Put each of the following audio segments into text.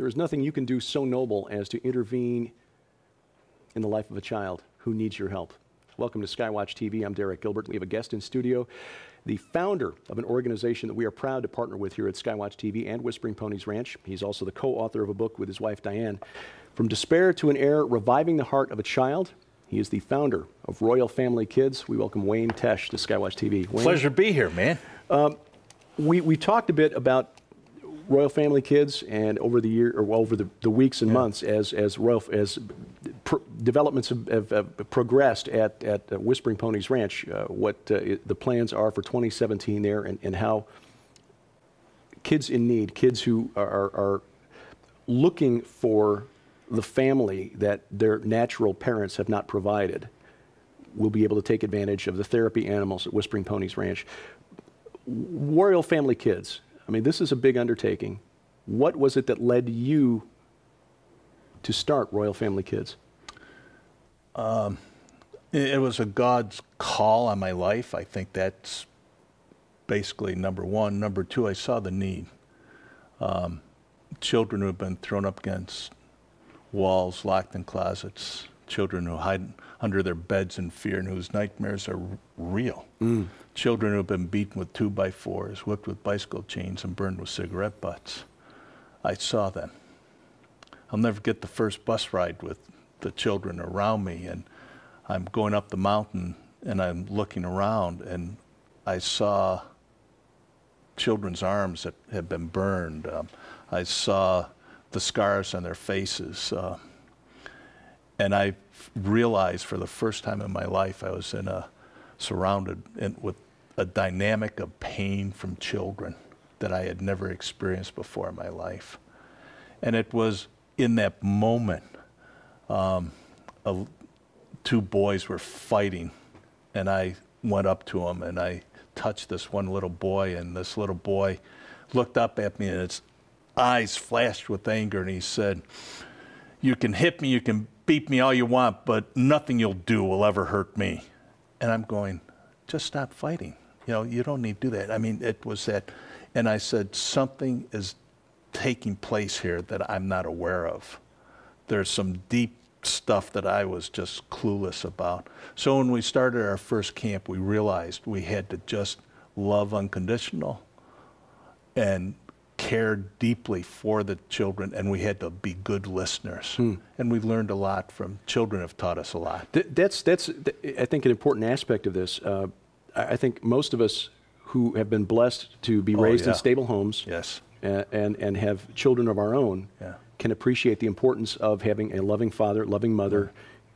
There's nothing you can do so noble as to intervene in the life of a child who needs your help. Welcome to SkyWatchTV. I'm Derek Gilbert. We have a guest in studio, the founder of an organization that we are proud to partner with here at SkyWatchTV and Whispering Ponies Ranch. He's also the co-author of a book with his wife, Diane, From Despair to an Heir, Reviving the Heart of a Child. He is the founder of Royal Family Kids. We welcome Wayne Tesch to SkyWatchTV. Wayne, pleasure to be here, man. We talked a bit about Royal Family Kids, and over the year, or over the weeks and months, as developments have progressed at Whispering Ponies Ranch, what the plans are for 2017 there, and how kids in need, kids who are looking for the family that their natural parents have not provided, will be able to take advantage of the therapy animals at Whispering Ponies Ranch. Royal Family Kids, I mean, this is a big undertaking. What was it that led you to start Royal Family Kids? It was a God's call on my life. I think that's basically number one. Number two, I saw the need. Children who have been thrown up against walls, locked in closets, children who hide under their beds in fear and whose nightmares are real. Children who have been beaten with 2x4s, whipped with bicycle chains, and burned with cigarette butts. I saw them. I'll never forget the first bus ride with the children around me, and I'm going up the mountain and I'm looking around, and I saw children's arms that had been burned. I saw the scars on their faces. And I realized for the first time in my life I was surrounded with a dynamic of pain from children that I had never experienced before in my life. And it was in that moment, two boys were fighting, and I went up to them and I touched this one little boy, and this little boy looked up at me and his eyes flashed with anger, and he said, "You can hit me, you can beat me all you want, but nothing you'll do will ever hurt me." And I'm going, just stop fighting. You know, you don't need to do that. I mean, it was that. And I said, something is taking place here that I'm not aware of. There's some deep stuff that I was just clueless about. So when we started our first camp, we realized we had to just love unconditional and care deeply for the children, and we had to be good listeners. And we learned a lot from children. Have taught us a lot. That's I think an important aspect of this. I think most of us who have been blessed to be raised in stable homes, and have children of our own, can appreciate the importance of having a loving father, loving mother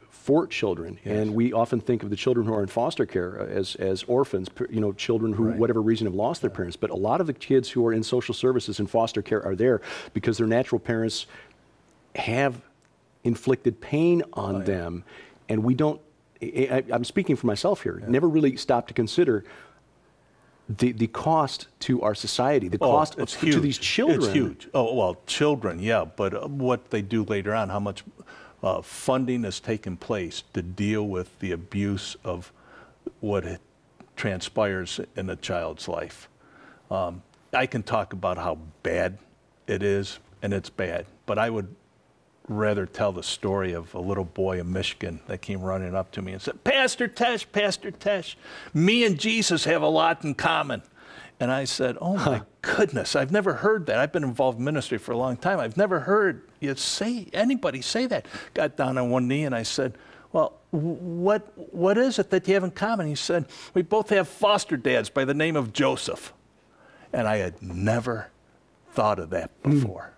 for children. And we often think of the children who are in foster care as orphans, you know, children who, whatever reason, have lost their parents. But a lot of the kids who are in social services and foster care are there because their natural parents have inflicted pain on them. And we don't, I'm speaking for myself here, never really stop to consider the cost to our society, the cost to these children. It's huge. Oh, well, children, yeah, but what they do later on, how much funding has taken place to deal with the abuse of what transpires in a child's life. I can talk about how bad it is, and it's bad, but I would rather tell the story of a little boy in Michigan that came running up to me and said, Pastor Tesch, me and Jesus have a lot in common. And I said, oh my goodness, I've never heard that. I've been involved in ministry for a long time. I've never heard anybody say that. Got down on one knee and I said, well, what is it that you have in common? He said, we both have foster dads by the name of Joseph. And I had never thought of that before.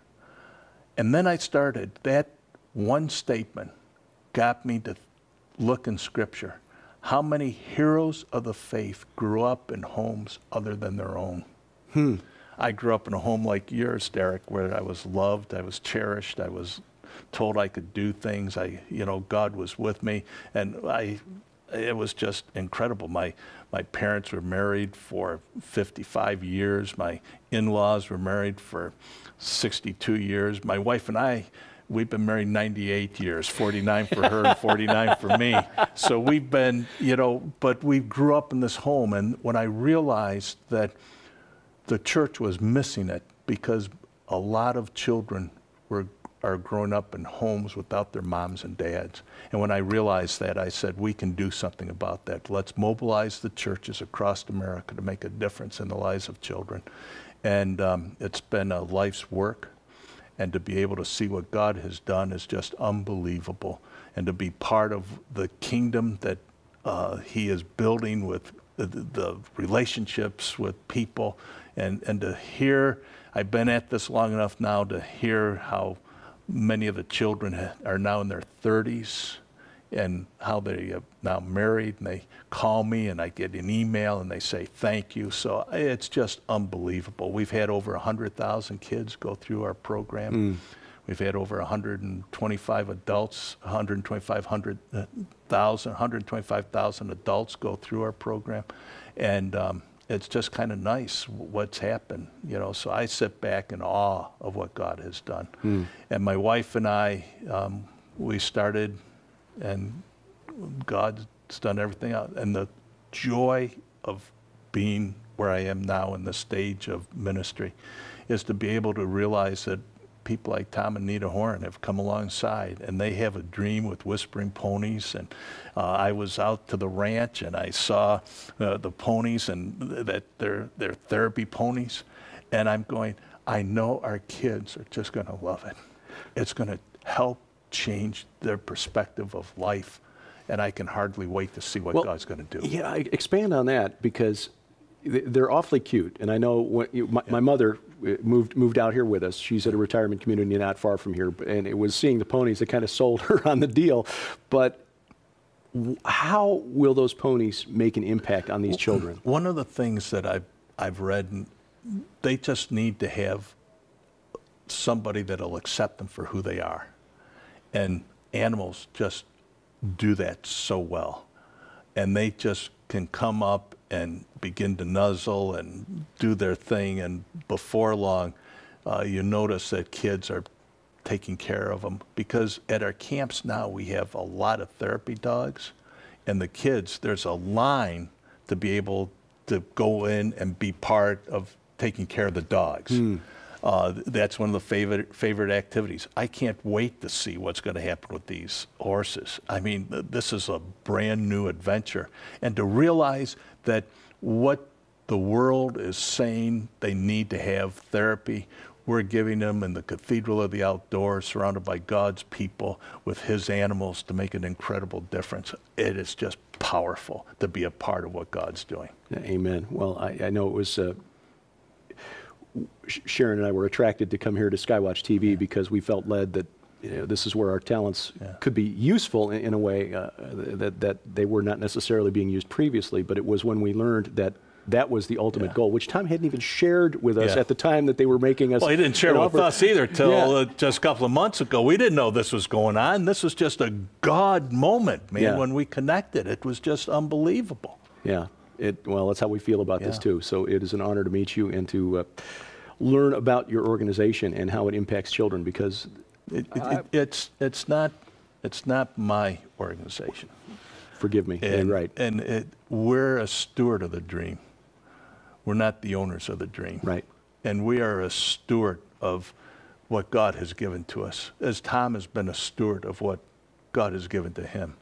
And then I started, that one statement got me to look in Scripture. How many heroes of the faith grew up in homes other than their own? I grew up in a home like yours, Derek, where I was loved, I was cherished, I was told I could do things. God was with me, and it was just incredible. My parents were married for 55 years. My in-laws were married for 62 years. My wife and I, we've been married 98 years, 49 for her and 49 for me. So we've been, but we grew up in this home. And when I realized that the church was missing it because a lot of children are growing up in homes without their moms and dads. And when I realized that, I said, we can do something about that. Let's mobilize the churches across America to make a difference in the lives of children. And it's been a life's work. And to be able to see what God has done is just unbelievable. And to be part of the kingdom that he is building with the relationships with people. And to hear, I've been at this long enough now to hear how many of the children are now in their 30s and how they are now married, and they call me and I get an email and they say thank you. So it's just unbelievable. We've had over 100,000 kids go through our program. We've had over 125 adults, 125,000 adults go through our program. And it's just kind of nice what's happened, you know. So I sit back in awe of what God has done. And my wife and I, we started, and God's done everything out. And the joy of being where I am now in the stage of ministry is to be able to realize that people like Tom and Nita Horn have come alongside, and they have a dream with Whispering Ponies. And I was out to the ranch and I saw the ponies, and that they're therapy ponies. And I'm going, I know our kids are just going to love it. It's going to help change their perspective of life. And I can hardly wait to see what God's going to do. Yeah, expand on that, because they're awfully cute. And I know when my mother moved out here with us. She's at a retirement community not far from here, and it was seeing the ponies that kind of sold her on the deal. But how will those ponies make an impact on these children? One of the things that I've read, they just need to have somebody that'll accept them for who they are. And animals just do that so well. And they just can come up and begin to nuzzle and do their thing. And before long, you notice that kids are taking care of them. Because at our camps now, we have a lot of therapy dogs. And the kids, there's a line to be able to go in and be part of taking care of the dogs. That's one of the favorite activities. I can't wait to see what's going to happen with these horses. I mean, this is a brand new adventure. And to realize that what the world is saying they need to have therapy, we're giving them in the Cathedral of the Outdoors, surrounded by God's people with his animals, to make an incredible difference. It is just powerful to be a part of what God's doing. Amen. Well, I know it was... Sharon and I were attracted to come here to SkyWatchTV because we felt led that this is where our talents could be useful in a way that they were not necessarily being used previously. But it was when we learned that that was the ultimate goal, which Tom hadn't even shared with us at the time that they were making us. Well, he didn't share with us either till just a couple of months ago. We didn't know this was going on. This was just a God moment, man. When we connected, it was just unbelievable. Yeah. Well, that's how we feel about this too. So it is an honor to meet you and to learn about your organization and how it impacts children, because it's not my organization. Forgive me. And, right. And we're a steward of the dream. We're not the owners of the dream. Right. And we are a steward of what God has given to us, as Tom has been a steward of what God has given to him.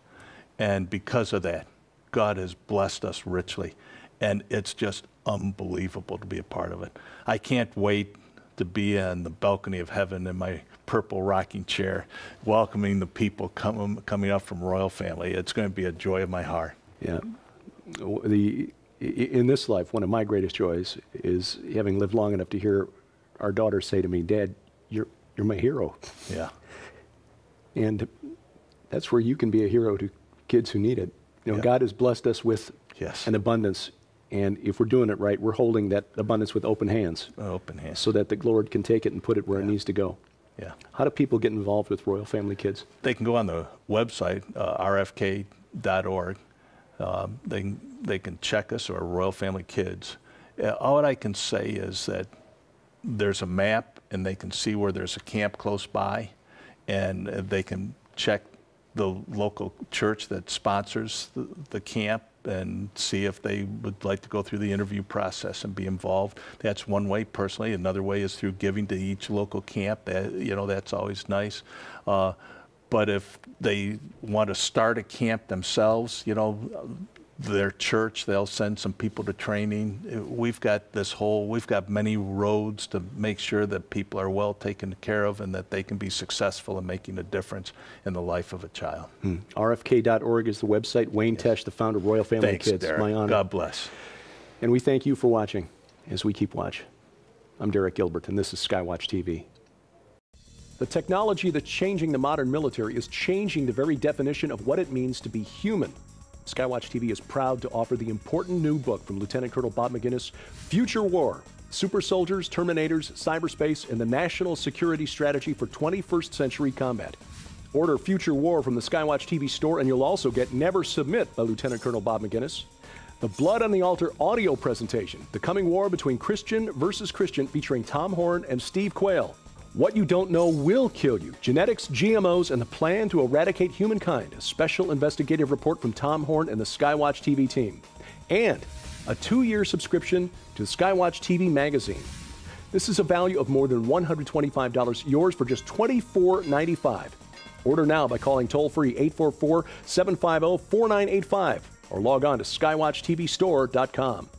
And because of that, God has blessed us richly, and it's just unbelievable to be a part of it. I can't wait to be on the balcony of heaven in my purple rocking chair, welcoming the people coming up from Royal Family. It's going to be a joy of my heart. Yeah. In this life, one of my greatest joys is having lived long enough to hear our daughter say to me, "Dad, you're my hero." Yeah. And that's where you can be a hero to kids who need it. You know, God has blessed us with an abundance, and if we're doing it right, we're holding that abundance with open hands. Open hands. So that the Lord can take it and put it where it needs to go. Yeah. How do people get involved with Royal Family Kids? They can go on the website, rfk.org. They can check us, or Royal Family Kids. All I can say is that there's a map, and they can see where there's a camp close by, and they can check the local church that sponsors the camp and see if they would like to go through the interview process and be involved. That's one way personally. Another way is through giving to each local camp. That, you know, that's always nice. But if they want to start a camp themselves, you know, their church, they'll send some people to training. We've got many roads to make sure that people are well taken care of and that they can be successful in making a difference in the life of a child. RFK.org is the website. Wayne Tesch, the founder of Royal Family Thanks, Kids. Derek. My honor. God bless. And we thank you for watching as we keep watch. I'm Derek Gilbert, and this is SkyWatch TV. The technology that's changing the modern military is changing the very definition of what it means to be human. SkyWatch TV is proud to offer the important new book from Lieutenant Colonel Bob McGinnis, Future War: Super Soldiers, Terminators, Cyberspace, and the National Security Strategy for 21st Century Combat. Order Future War from the SkyWatch TV store, and you'll also get Never Submit by Lieutenant Colonel Bob McGinnis, the Blood on the Altar audio presentation, The Coming War Between Christian versus Christian, featuring Tom Horn and Steve Quayle. What You Don't Know Will Kill You: Genetics, GMOs, and the Plan to Eradicate Humankind, a special investigative report from Tom Horn and the SkyWatch TV team. And a 2-year subscription to the SkyWatch TV magazine. This is a value of more than $125, yours for just $24.95. Order now by calling toll-free 844-750-4985 or log on to skywatchtvstore.com.